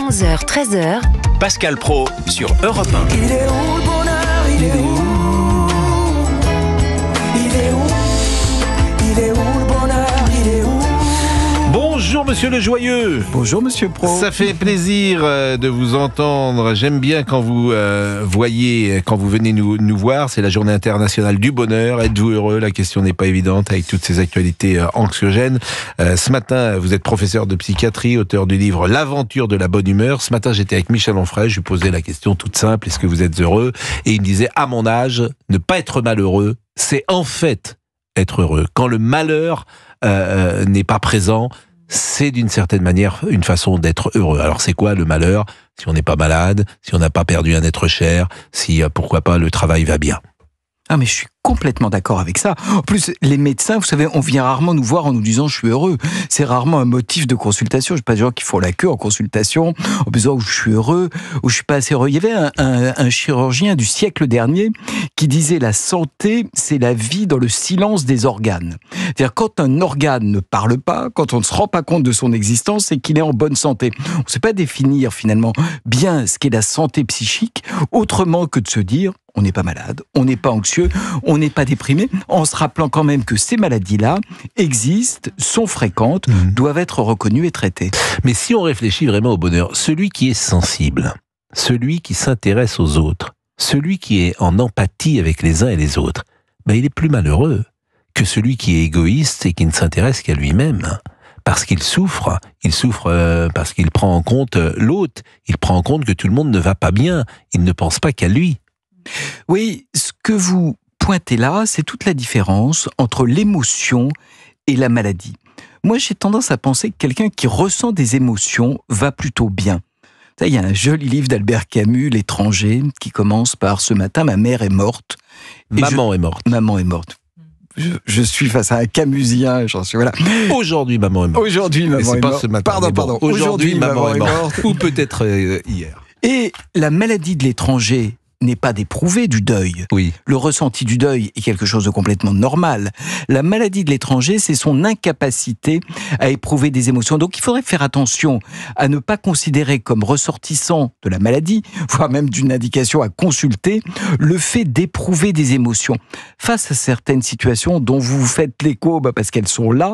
11h, 13h. Pascal Praud sur Europe 1. Il est où le bonheur? Il est où? Il est où? Il est où le bonheur? Il est où? Bonjour Monsieur le Joyeux. Bonjour Monsieur Praud. Ça fait plaisir de vous entendre. J'aime bien quand vous quand vous venez nous voir. C'est la journée internationale du bonheur. Êtes-vous heureux? La question n'est pas évidente avec toutes ces actualités anxiogènes. Ce matin, vous êtes professeur de psychiatrie, auteur du livre L'aventure de la bonne humeur. Ce matin, j'étais avec Michel Onfray. Je lui posais la question toute simple: est-ce que vous êtes heureux? Et il me disait, à mon âge, ne pas être malheureux, c'est en fait être heureux. Quand le malheur n'est pas présent, c'est d'une certaine manière une façon d'être heureux. Alors c'est quoi le malheur? Si on n'est pas malade, si on n'a pas perdu un être cher, si pourquoi pas le travail va bien. Ah mais je suis complètement d'accord avec ça. En plus, les médecins, vous savez, on vient rarement nous voir en nous disant je suis heureux. C'est rarement un motif de consultation. Je ne sais pas des gens qui font la queue en consultation en disant je suis heureux ou je suis pas assez heureux. Il y avait un chirurgien du siècle dernier qui disait la santé, c'est la vie dans le silence des organes. C'est-à-dire quand un organe ne parle pas, quand on ne se rend pas compte de son existence, c'est qu'il est en bonne santé. On ne sait pas définir finalement bien ce qu'est la santé psychique autrement que de se dire on n'est pas malade, on n'est pas anxieux, on n'est pas déprimé, en se rappelant quand même que ces maladies-là existent, sont fréquentes, doivent être reconnues et traitées. Mais si on réfléchit vraiment au bonheur, celui qui est sensible, celui qui s'intéresse aux autres, celui qui est en empathie avec les uns et les autres, il est plus malheureux que celui qui est égoïste et qui ne s'intéresse qu'à lui-même. Parce qu'il souffre parce qu'il prend en compte l'autre, il prend en compte que tout le monde ne va pas bien, il ne pense pas qu'à lui. Oui, ce que vous pointez là, c'est toute la différence entre l'émotion et la maladie. Moi, j'ai tendance à penser que quelqu'un qui ressent des émotions va plutôt bien. Il y a un joli livre d'Albert Camus, L'étranger, qui commence par « Ce matin, ma mère est morte ». Maman est morte. Maman est morte. Je suis face à un Camusien, j'en suis voilà. Aujourd'hui, maman est morte. Aujourd'hui, maman est morte. Ce matin, Pardon. Aujourd'hui, maman est morte. Ou peut-être hier. Et la maladie de l'étranger n'est pas d'éprouver du deuil. Oui. Le ressenti du deuil est quelque chose de complètement normal. La maladie de l'étranger, c'est son incapacité à éprouver des émotions. Donc il faudrait faire attention à ne pas considérer comme ressortissant de la maladie, voire même d'une indication à consulter, le fait d'éprouver des émotions. Face à certaines situations dont vous vous faites l'écho parce qu'elles sont là,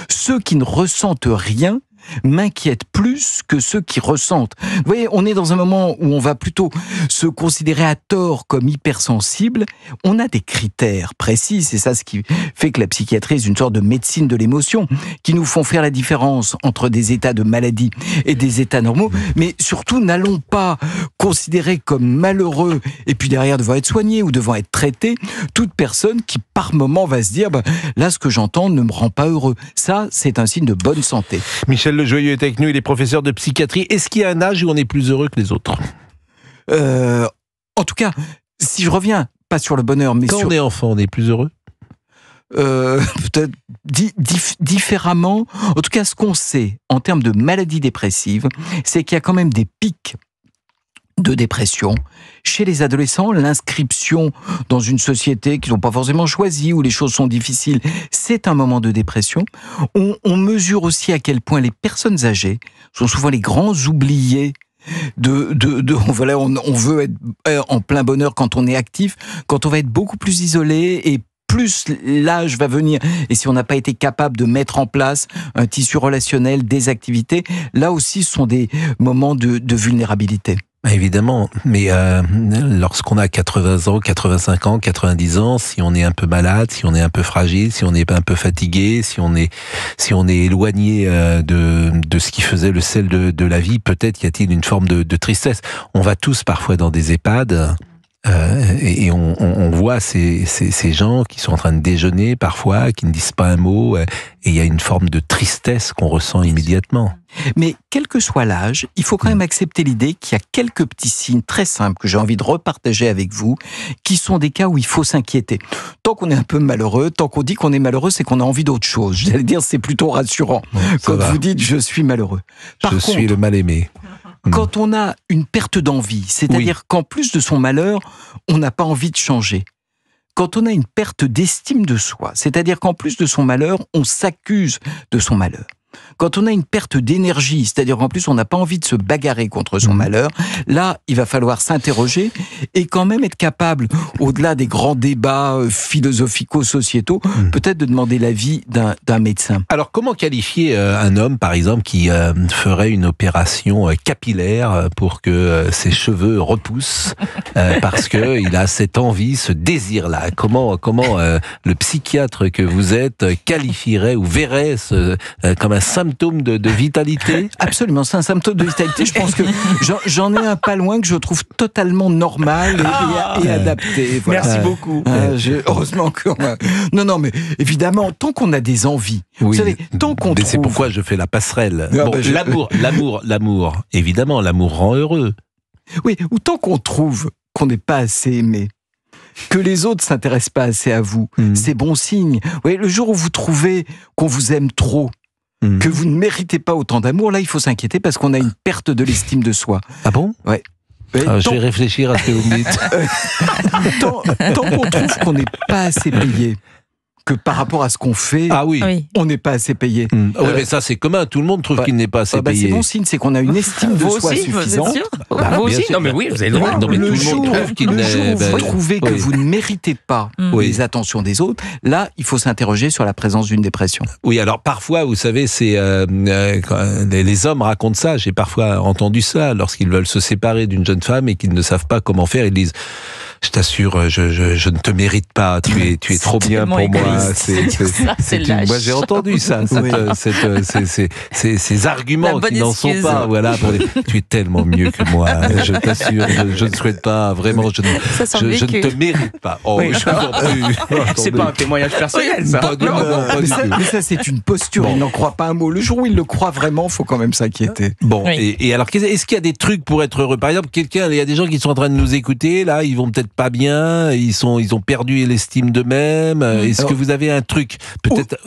ceux qui ne ressentent rien m'inquiète plus que ceux qui ressentent. Vous voyez, on est dans un moment où on va plutôt se considérer à tort comme hypersensible. On a des critères précis, c'est ça ce qui fait que la psychiatrie est une sorte de médecine de l'émotion, qui nous font faire la différence entre des états de maladie et des états normaux. Mais surtout, n'allons pas considérer comme malheureux et puis derrière devant être soigné ou devant être traité toute personne qui par moment va se dire là ce que j'entends ne me rend pas heureux. Ça, c'est un signe de bonne santé. Michel Le Joyeux est avec nous, il est professeur de psychiatrie. Est-ce qu'il y a un âge où on est plus heureux que les autres? En tout cas, si je reviens, pas sur le bonheur, mais quand on est enfant, on est plus heureux? Peut-être différemment. En tout cas, ce qu'on sait en termes de maladies dépressives, c'est qu'il y a quand même des pics de dépression. Chez les adolescents, l'inscription dans une société qu'ils n'ont pas forcément choisie, où les choses sont difficiles, c'est un moment de dépression. On mesure aussi à quel point les personnes âgées sont souvent les grands oubliés voilà, on veut être en plein bonheur quand on est actif, quand on va être beaucoup plus isolé et plus l'âge va venir, et si on n'a pas été capable de mettre en place un tissu relationnel, des activités, là aussi ce sont des moments de vulnérabilité. Évidemment, mais lorsqu'on a 80 ans, 85 ans, 90 ans, si on est un peu malade, si on est un peu fragile, si on est un peu fatigué, si on est éloigné de ce qui faisait le sel de la vie, peut-être y a-t-il une forme de tristesse. On va tous parfois dans des EHPAD et on voit ces gens qui sont en train de déjeuner parfois, qui ne disent pas un mot, et il y a une forme de tristesse qu'on ressent immédiatement. Mais quel que soit l'âge, il faut quand même accepter l'idée qu'il y a quelques petits signes très simples que j'ai envie de repartager avec vous, qui sont des cas où il faut s'inquiéter. Tant qu'on est un peu malheureux, tant qu'on dit qu'on est malheureux, c'est qu'on a envie d'autre chose. J'allais dire, c'est plutôt rassurant quand vous dites « je suis malheureux ». Je suis le mal-aimé. Quand on a une perte d'envie, c'est-à-dire qu'en plus de son malheur, on n'a pas envie de changer. Quand on a une perte d'estime de soi, c'est-à-dire qu'en plus de son malheur, on s'accuse de son malheur. Quand on a une perte d'énergie, c'est-à-dire qu'en plus on n'a pas envie de se bagarrer contre son malheur, là il va falloir s'interroger et quand même être capable, au-delà des grands débats philosophico-sociétaux, peut-être de demander l'avis d'un médecin. Alors, comment qualifier un homme, par exemple, qui ferait une opération capillaire pour que ses cheveux repoussent parce que il a cette envie, ce désir-là? Comment le psychiatre que vous êtes qualifierait ou verrait comme un symptôme de vitalité? Absolument, c'est un symptôme de vitalité. Je pense que j'en ai un pas loin que je trouve totalement normal et adapté. Voilà. Merci beaucoup. Heureusement qu'on a... Non, mais évidemment, tant qu'on a des envies, vous savez, tant qu'on trouve... C'est pourquoi je fais la passerelle. Ah, Bon, l'amour, évidemment, l'amour rend heureux. Oui, ou tant qu'on trouve qu'on n'est pas assez aimé, que les autres ne s'intéressent pas assez à vous, c'est bon signe. Vous voyez, le jour où vous trouvez qu'on vous aime trop, que vous ne méritez pas autant d'amour, là, il faut s'inquiéter parce qu'on a une perte de l'estime de soi. Ah bon? Ouais. Je vais réfléchir à ce que vous me dites. Tant qu'on trouve qu'on n'est pas assez payé, que par rapport à ce qu'on fait, on n'est pas assez payé. Oui, mais ça c'est commun, tout le monde trouve qu'il n'est pas assez payé. C'est bon signe, c'est qu'on a une estime de soi suffisante. Vous aussi? Non mais oui, vous avez le droit. Non, mais Le tout le jour monde trouve qu'il où n'est... vous trouvez que vous ne méritez pas les attentions des autres, là, il faut s'interroger sur la présence d'une dépression. Oui, alors parfois, vous savez, c'est les hommes racontent ça. J'ai parfois entendu ça lorsqu'ils veulent se séparer d'une jeune femme et qu'ils ne savent pas comment faire. Ils disent: je t'assure, je ne te mérite pas. Tu es trop bien pour moi. Moi, j'ai entendu ça. Ces arguments qui n'en sont pas. Voilà, tu es tellement mieux que moi. Je t'assure, je ne souhaite pas vraiment. Je ne te mérite pas. Oh, Oui. je vous en prie. C'est pas un témoignage personnel, ça. Pas du tout, pas du tout. Mais ça, c'est une posture. Il n'en croit pas un mot. Le jour où il le croit vraiment, il faut quand même s'inquiéter. Bon, et alors, est-ce qu'il y a des trucs pour être heureux? Par exemple, il y a des gens qui sont en train de nous écouter, là, ils vont peut-être pas bien, ils ont perdu l'estime d'eux-mêmes. Est-ce que vous avez un truc? Peut-être,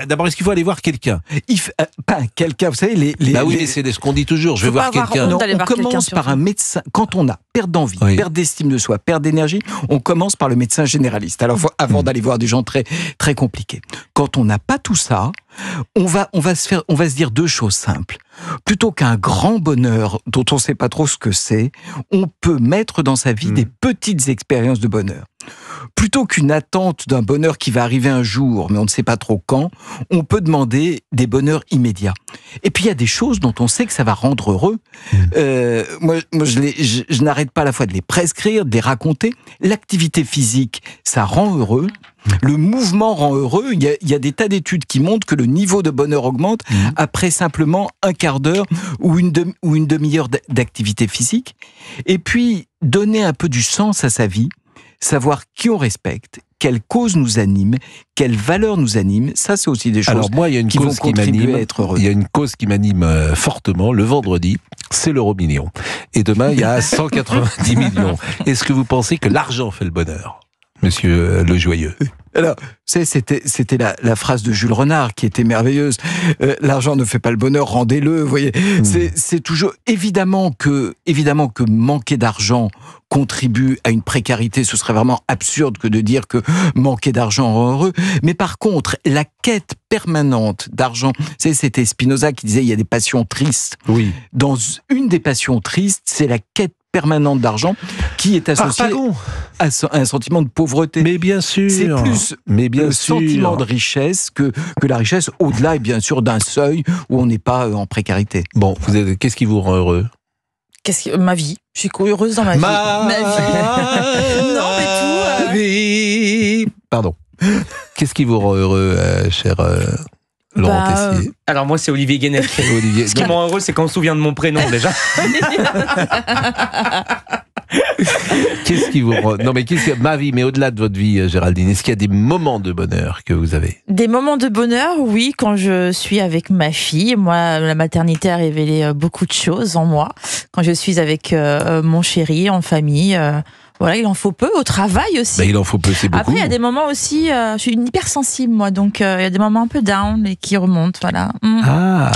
d'abord, est-ce qu'il faut aller voir quelqu'un? Pas quelqu'un, vous savez, oui, mais c'est ce qu'on dit toujours, je vais voir quelqu'un. Non, on commence par un médecin. Quand on a perte d'envie, perte d'estime de soi, perte d'énergie, on commence par le médecin généraliste. Alors, avant d'aller voir des gens très, très compliqués. Quand on n'a pas tout ça, on va se dire deux choses simples. Plutôt qu'un grand bonheur dont on ne sait pas trop ce que c'est, on peut mettre dans sa vie des petites expériences de bonheur. Plutôt qu'une attente d'un bonheur qui va arriver un jour, mais on ne sait pas trop quand, on peut demander des bonheurs immédiats. Et puis il y a des choses dont on sait que ça va rendre heureux. Moi je n'arrête pas à la fois de les prescrire, de les raconter. L'activité physique, ça rend heureux. Le mouvement rend heureux. Il y a des tas d'études qui montrent que le niveau de bonheur augmente après simplement un quart d'heure ou une demi-heure d'activité physique. Et puis, donner un peu du sens à sa vie, savoir qui on respecte, quelle cause nous anime, quelles valeurs nous animent, ça c'est aussi des choses. Alors moi, il y a une qui cause vont contribuer à être heureux. Il y a une cause qui m'anime fortement. Le vendredi, c'est l'euro-million. Et demain, il y a 190 millions. Est-ce que vous pensez que l'argent fait le bonheur, monsieur Le Joyeux? Alors, c'était la phrase de Jules Renard qui était merveilleuse. L'argent ne fait pas le bonheur, rendez-le. Vous voyez, c'est toujours évidemment que manquer d'argent contribue à une précarité. Ce serait vraiment absurde que de dire que manquer d'argent rend heureux. Mais par contre, la quête permanente d'argent, c'était Spinoza qui disait il y a des passions tristes. Oui. Dans une des passions tristes, c'est la quête permanente d'argent qui est associée à un sentiment de pauvreté. Mais bien sûr. C'est plus le sentiment de richesse que la richesse, au-delà, bien sûr, d'un seuil où on n'est pas en précarité. Bon, qu'est-ce qui vous rend heureux? Ma vie. Je suis heureuse dans ma vie. Ma vie. Non, mais tout. Vie. Pardon. Qu'est-ce qui vous rend heureux, cher Laurent Tessier? Alors moi, c'est Olivier Guénet. Ce qui me rend heureux, c'est qu'on se souvient de mon prénom, déjà. Qu'est-ce qui vous rend... Non, mais ma vie, mais au-delà de votre vie, Géraldine, est-ce qu'il y a des moments de bonheur que vous avez? Des moments de bonheur, oui, quand je suis avec ma fille. Moi, la maternité a révélé beaucoup de choses en moi. Quand je suis avec mon chéri, en famille... Voilà, il en faut peu, au travail aussi. Il en faut peu, c'est beaucoup. Après, il y a des moments aussi, je suis une hypersensible, moi, donc il y a des moments un peu down et qui remontent, voilà. Ah,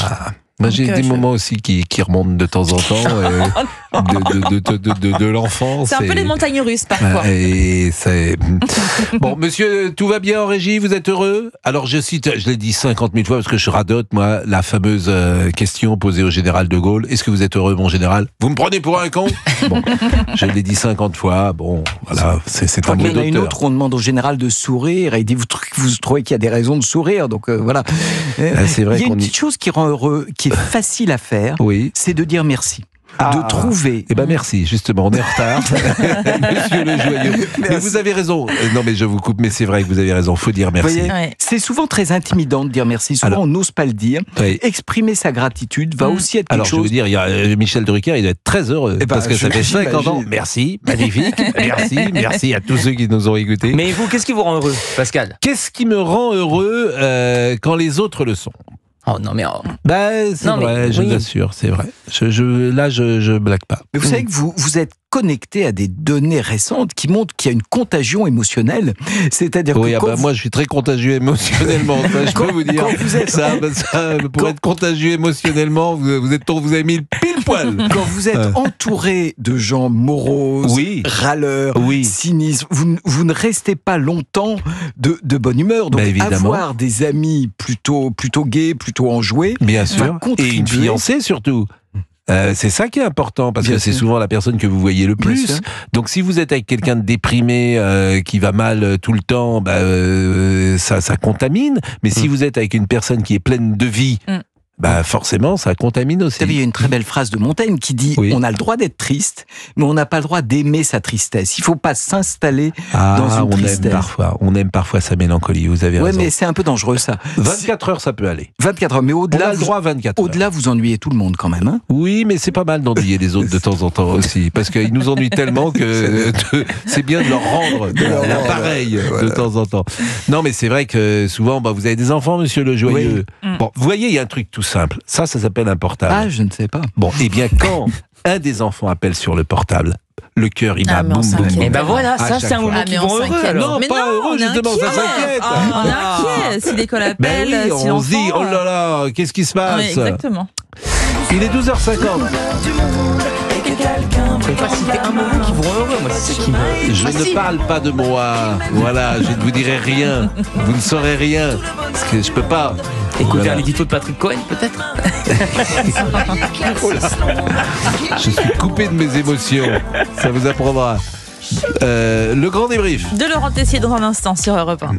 Moi, j'ai Donc, des moments aussi qui remontent de temps en temps, de l'enfance. C'est un peu les montagnes russes parfois. Et c'est... Bon, monsieur, tout va bien en régie, vous êtes heureux? Alors je cite, je l'ai dit 50 000 fois parce que je radote, moi, la fameuse question posée au général de Gaulle. Est-ce que vous êtes heureux, mon général? Vous me prenez pour un con? Bon, je l'ai dit 50 fois, bon, voilà, c'est un mot Il y en a une d'auteur. autre où on demande au général de sourire et il dit vous trouvez qu'il y a des raisons de sourire, donc voilà. C'est vrai Il y a qu'on une petite chose qui rend heureux, qui est facile à faire, Oui. c'est de dire merci. Ah. De trouver. Eh ben merci, justement, on est en retard. Monsieur le Joyeux. Mais vous avez raison. Non mais je vous coupe, mais c'est vrai que vous avez raison, faut dire Vous merci. voyez, Ouais. c'est souvent très intimidant de dire merci. Souvent, Alors, on n'ose pas le dire. Oui. Exprimer sa gratitude va aussi être quelque Alors je vais vous chose. dire, il y a Michel Drucker, il doit être très heureux Eh ben, parce que ça fait 50 ans. j'imagine. Merci, magnifique, merci à tous ceux qui nous ont écoutés. Mais vous, qu'est-ce qui vous rend heureux, Pascal? Qu'est-ce qui me rend heureux quand les autres le sont? Oh non, mais C'est Non, mais vrai, je oui. vous assure, c'est vrai. Je blague pas. Mais vous savez que vous êtes connecté à des données récentes qui montrent qu'il y a une contagion émotionnelle. C'est-à-dire Oui, que quand moi je suis très contagieux émotionnellement, ça, je peux vous dire. quand vous êtes- ça, pour être contagieux émotionnellement, vous avez mis le pile poil. quand vous êtes entouré de gens moroses, Oui. râleurs, Oui. sinistres, vous ne restez pas longtemps de bonne humeur. Donc Bah, évidemment. avoir des amis plutôt gays, plutôt enjoués, Bien va sûr. Et contribuer. une fiancée surtout. C'est ça qui est important parce Bien que c'est sûr. souvent la personne que vous voyez le Bien plus. sûr. Donc si vous êtes avec quelqu'un de déprimé qui va mal tout le temps, ça contamine. Mais si vous êtes avec une personne qui est pleine de vie, forcément ça contamine aussi. Vous savez, il y a une très belle phrase de Montaigne qui dit Oui. on a le droit d'être triste, mais on n'a pas le droit d'aimer sa tristesse. Il ne faut pas s'installer dans une on tristesse. on aime parfois sa mélancolie. Vous avez Ouais, raison. mais c'est un peu dangereux ça. 24 heures ça peut aller. 24 heures, mais On au-delà, a le droit à 24 heures. au-delà, vous ennuyez tout le monde quand même. Hein. Oui, mais c'est pas mal d'ennuyer les autres de temps en temps aussi, parce qu'ils nous ennuient tellement que c'est bien de leur rendre l'appareil de temps en temps. Non, mais c'est vrai que souvent, vous avez des enfants, monsieur le Joyeux. Bon, vous voyez, il y a un truc tout simple. Ça s'appelle un portable. Ah, je ne sais pas. Bon, eh bien, quand un des enfants appelle sur le portable, le cœur, il bat Ah, mais on boum, boum, s'inquiète. boum. Eh ben voilà, À ça chaque c'est un fois. moment Ah, qui mais vous on rend heureux s'inquiète. alors. Non, Mais pas heureux, on est justement, ça inquiet. s'inquiète. On est inquiet si l'école appelle, Ben oui, si on se dit, l'enfant, oh là là, qu'est-ce qui se passe? Oui, exactement. Il est 12h50. Vous pouvez pas citer un moment qui vous rend heureux, moi c'est ce qui me... Je ne parle pas de moi. Voilà, je ne vous dirai rien. Vous ne saurez rien. Parce que je peux pas. Écouter Voilà. un édito de Patrick Cohen, peut-être? Je suis coupé de mes émotions. Ça vous apprendra. Le grand débrief. De Laurent Tessier dans un instant sur Europe 1.